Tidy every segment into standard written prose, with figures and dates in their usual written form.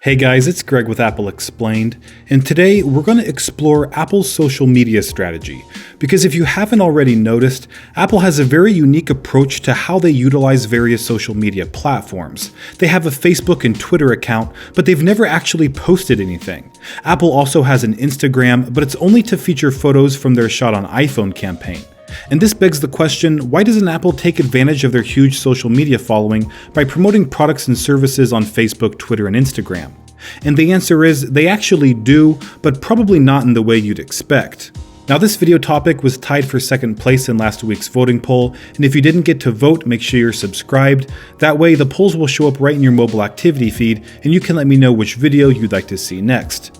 Hey guys, it's Greg with Apple Explained, and today we're going to explore Apple's social media strategy. Because if you haven't already noticed, Apple has a very unique approach to how they utilize various social media platforms. They have a Facebook and Twitter account, but they've never actually posted anything. Apple also has an Instagram, but it's only to feature photos from their Shot on iPhone campaign. And this begs the question, why doesn't Apple take advantage of their huge social media following by promoting products and services on Facebook, Twitter, and Instagram? And the answer is, they actually do, but probably not in the way you'd expect. Now, this video topic was tied for second place in last week's voting poll, and if you didn't get to vote, make sure you're subscribed. That way, the polls will show up right in your mobile activity feed, and you can let me know which video you'd like to see next.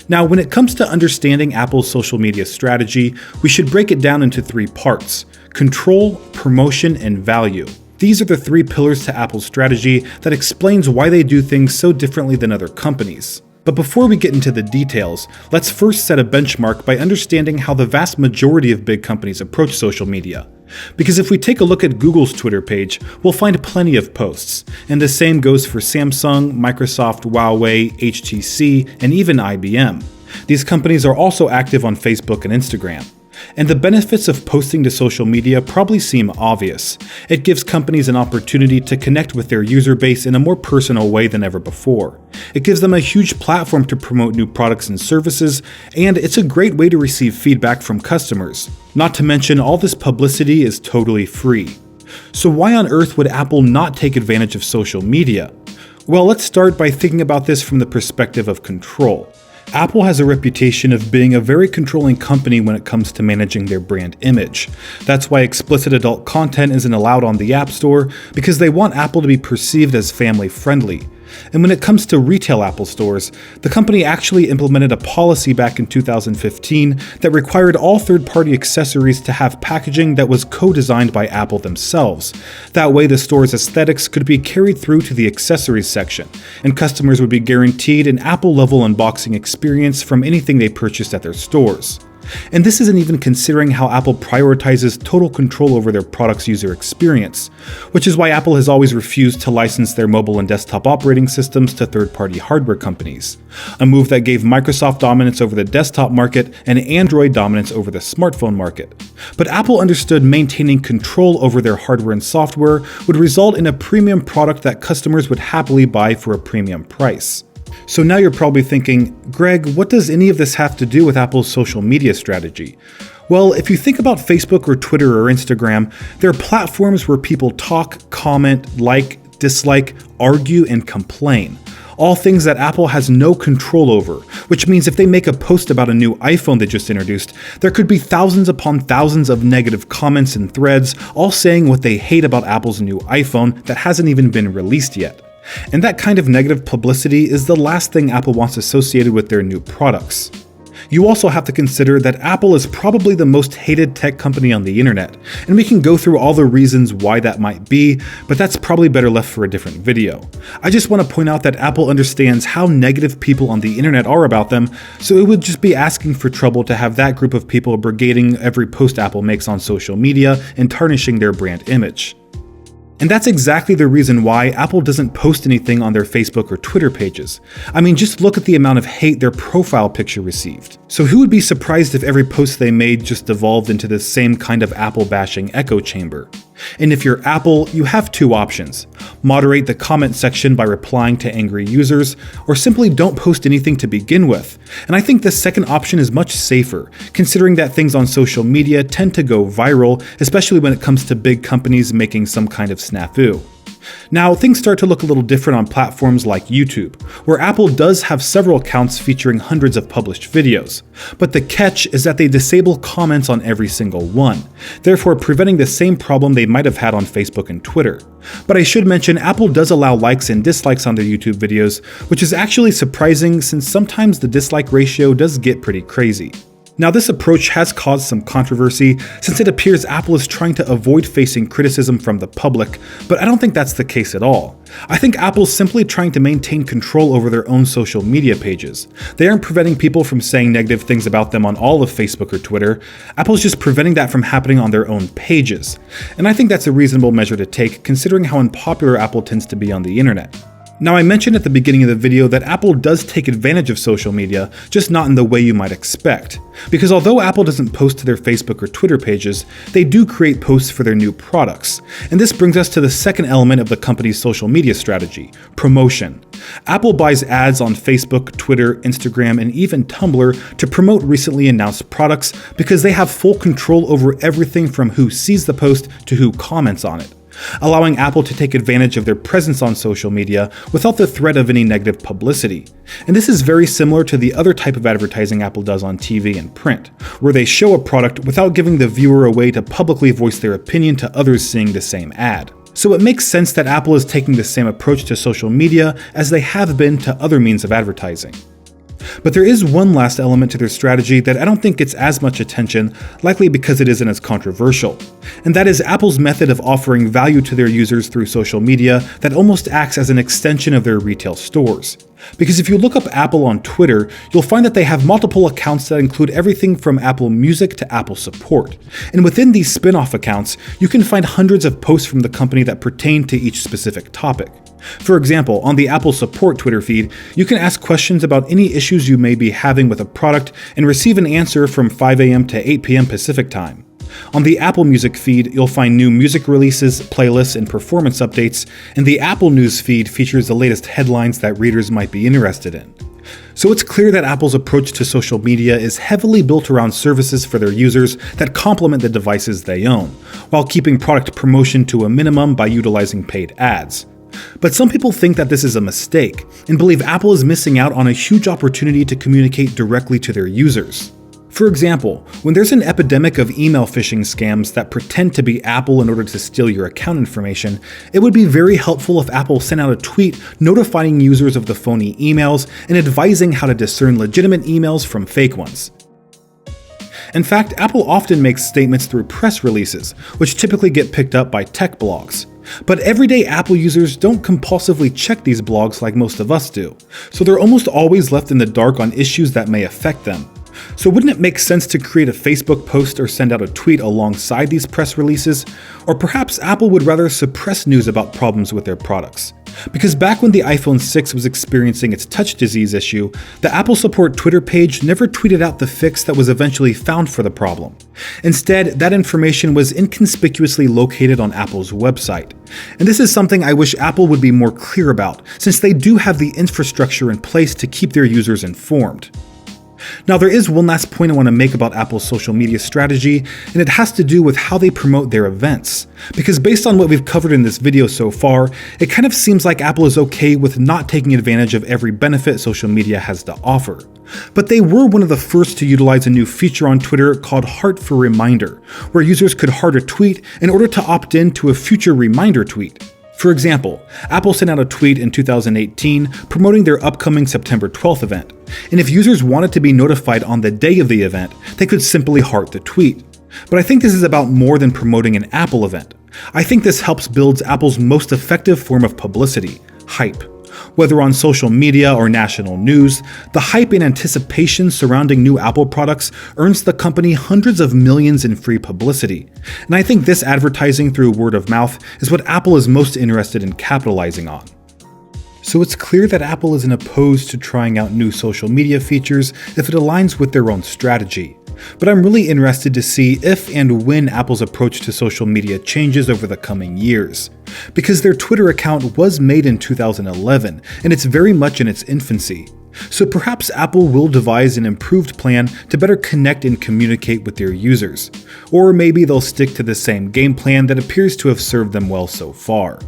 Now, when it comes to understanding Apple's social media strategy, we should break it down into three parts: control, promotion, and value. These are the three pillars to Apple's strategy that explains why they do things so differently than other companies. But before we get into the details, let's first set a benchmark by understanding how the vast majority of big companies approach social media. Because if we take a look at Google's Twitter page, we'll find plenty of posts, and the same goes for Samsung, Microsoft, Huawei, HTC, and even IBM. These companies are also active on Facebook and Instagram. And the benefits of posting to social media probably seem obvious. It gives companies an opportunity to connect with their user base in a more personal way than ever before. It gives them a huge platform to promote new products and services, and it's a great way to receive feedback from customers. Not to mention, all this publicity is totally free. So why on earth would Apple not take advantage of social media? Well, let's start by thinking about this from the perspective of control. Apple has a reputation of being a very controlling company when it comes to managing their brand image. That's why explicit adult content isn't allowed on the App Store, because they want Apple to be perceived as family friendly. And when it comes to retail Apple stores, the company actually implemented a policy back in 2015 that required all third-party accessories to have packaging that was co-designed by Apple themselves. That way the store's aesthetics could be carried through to the accessories section, and customers would be guaranteed an Apple-level unboxing experience from anything they purchased at their stores. And this isn't even considering how Apple prioritizes total control over their product's user experience, which is why Apple has always refused to license their mobile and desktop operating systems to third-party hardware companies, a move that gave Microsoft dominance over the desktop market and Android dominance over the smartphone market. But Apple understood maintaining control over their hardware and software would result in a premium product that customers would happily buy for a premium price. So now you're probably thinking, Greg, what does any of this have to do with Apple's social media strategy? Well, if you think about Facebook or Twitter or Instagram, they're platforms where people talk, comment, like, dislike, argue, and complain. All things that Apple has no control over, which means if they make a post about a new iPhone they just introduced, there could be thousands upon thousands of negative comments and threads, all saying what they hate about Apple's new iPhone that hasn't even been released yet. And that kind of negative publicity is the last thing Apple wants associated with their new products. You also have to consider that Apple is probably the most hated tech company on the internet, and we can go through all the reasons why that might be, but that's probably better left for a different video. I just want to point out that Apple understands how negative people on the internet are about them, so it would just be asking for trouble to have that group of people brigading every post Apple makes on social media and tarnishing their brand image. And that's exactly the reason why Apple doesn't post anything on their Facebook or Twitter pages. I mean, just look at the amount of hate their profile picture received. So who would be surprised if every post they made just devolved into this same kind of Apple bashing echo chamber? And if you're Apple, you have two options: moderate the comment section by replying to angry users, or simply don't post anything to begin with. And I think the second option is much safer, considering that things on social media tend to go viral, especially when it comes to big companies making some kind of snafu. Now, things start to look a little different on platforms like YouTube, where Apple does have several accounts featuring hundreds of published videos. But the catch is that they disable comments on every single one, therefore preventing the same problem they might have had on Facebook and Twitter. But I should mention, Apple does allow likes and dislikes on their YouTube videos, which is actually surprising since sometimes the dislike ratio does get pretty crazy. Now, this approach has caused some controversy since it appears Apple is trying to avoid facing criticism from the public, but I don't think that's the case at all. I think Apple's simply trying to maintain control over their own social media pages. They aren't preventing people from saying negative things about them on all of Facebook or Twitter. Apple's just preventing that from happening on their own pages. And I think that's a reasonable measure to take, considering how unpopular Apple tends to be on the internet. Now, I mentioned at the beginning of the video that Apple does take advantage of social media, just not in the way you might expect. Because although Apple doesn't post to their Facebook or Twitter pages, they do create posts for their new products. And this brings us to the second element of the company's social media strategy: promotion. Apple buys ads on Facebook, Twitter, Instagram, and even Tumblr to promote recently announced products because they have full control over everything from who sees the post to who comments on it, allowing Apple to take advantage of their presence on social media without the threat of any negative publicity. And this is very similar to the other type of advertising Apple does on TV and print, where they show a product without giving the viewer a way to publicly voice their opinion to others seeing the same ad. So it makes sense that Apple is taking the same approach to social media as they have been to other means of advertising. But there is one last element to their strategy that I don't think gets as much attention, likely because it isn't as controversial. And that is Apple's method of offering value to their users through social media that almost acts as an extension of their retail stores. Because if you look up Apple on Twitter, you'll find that they have multiple accounts that include everything from Apple Music to Apple Support. And within these spin-off accounts, you can find hundreds of posts from the company that pertain to each specific topic. For example, on the Apple Support Twitter feed, you can ask questions about any issues you may be having with a product and receive an answer from 5 a.m. to 8 p.m. Pacific time. On the Apple Music feed, you'll find new music releases, playlists, and performance updates, and the Apple News feed features the latest headlines that readers might be interested in. So it's clear that Apple's approach to social media is heavily built around services for their users that complement the devices they own, while keeping product promotion to a minimum by utilizing paid ads. But some people think that this is a mistake, and believe Apple is missing out on a huge opportunity to communicate directly to their users. For example, when there's an epidemic of email phishing scams that pretend to be Apple in order to steal your account information, it would be very helpful if Apple sent out a tweet notifying users of the phony emails and advising how to discern legitimate emails from fake ones. In fact, Apple often makes statements through press releases, which typically get picked up by tech blogs. But everyday Apple users don't compulsively check these blogs like most of us do, so they're almost always left in the dark on issues that may affect them. So wouldn't it make sense to create a Facebook post or send out a tweet alongside these press releases? Or perhaps Apple would rather suppress news about problems with their products. Because back when the iPhone 6 was experiencing its touch disease issue, the Apple Support Twitter page never tweeted out the fix that was eventually found for the problem. Instead, that information was inconspicuously located on Apple's website. And this is something I wish Apple would be more clear about, since they do have the infrastructure in place to keep their users informed. Now, there is one last point I want to make about Apple's social media strategy, and it has to do with how they promote their events. Because based on what we've covered in this video so far, it kind of seems like Apple is okay with not taking advantage of every benefit social media has to offer. But they were one of the first to utilize a new feature on Twitter called Heart for Reminder, where users could heart a tweet in order to opt in to a future reminder tweet. For example, Apple sent out a tweet in 2018 promoting their upcoming September 12th event, and if users wanted to be notified on the day of the event, they could simply heart the tweet. But I think this is about more than promoting an Apple event. I think this helps build Apple's most effective form of publicity: hype. Whether on social media or national news, the hype and anticipation surrounding new Apple products earns the company hundreds of millions in free publicity. And I think this advertising through word of mouth is what Apple is most interested in capitalizing on. So it's clear that Apple isn't opposed to trying out new social media features if it aligns with their own strategy. But I'm really interested to see if and when Apple's approach to social media changes over the coming years. Because their Twitter account was made in 2011, and it's very much in its infancy. So perhaps Apple will devise an improved plan to better connect and communicate with their users. Or maybe they'll stick to the same game plan that appears to have served them well so far.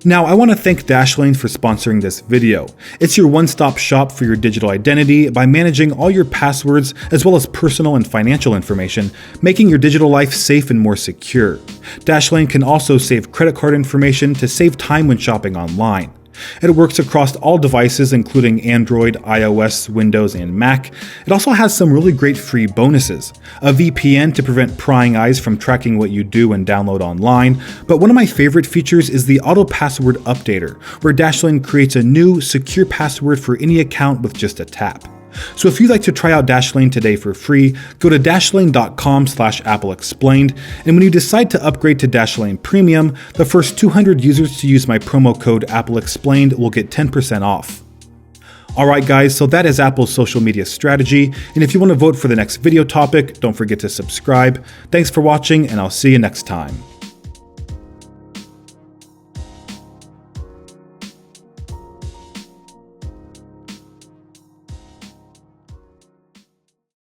Now, I want to thank Dashlane for sponsoring this video. It's your one-stop shop for your digital identity by managing all your passwords as well as personal and financial information, making your digital life safe and more secure. Dashlane can also save credit card information to save time when shopping online. It works across all devices including Android, iOS, Windows, and Mac. It also has some really great free bonuses. A VPN to prevent prying eyes from tracking what you do and download online. But one of my favorite features is the Auto Password Updater, where Dashlane creates a new, secure password for any account with just a tap. So if you'd like to try out Dashlane today for free, go to dashlane.com/AppleExplained, and when you decide to upgrade to Dashlane Premium, the first 200 users to use my promo code AppleExplained will get 10% off. Alright guys, so that is Apple's social media strategy, and if you want to vote for the next video topic, don't forget to subscribe. Thanks for watching, and I'll see you next time.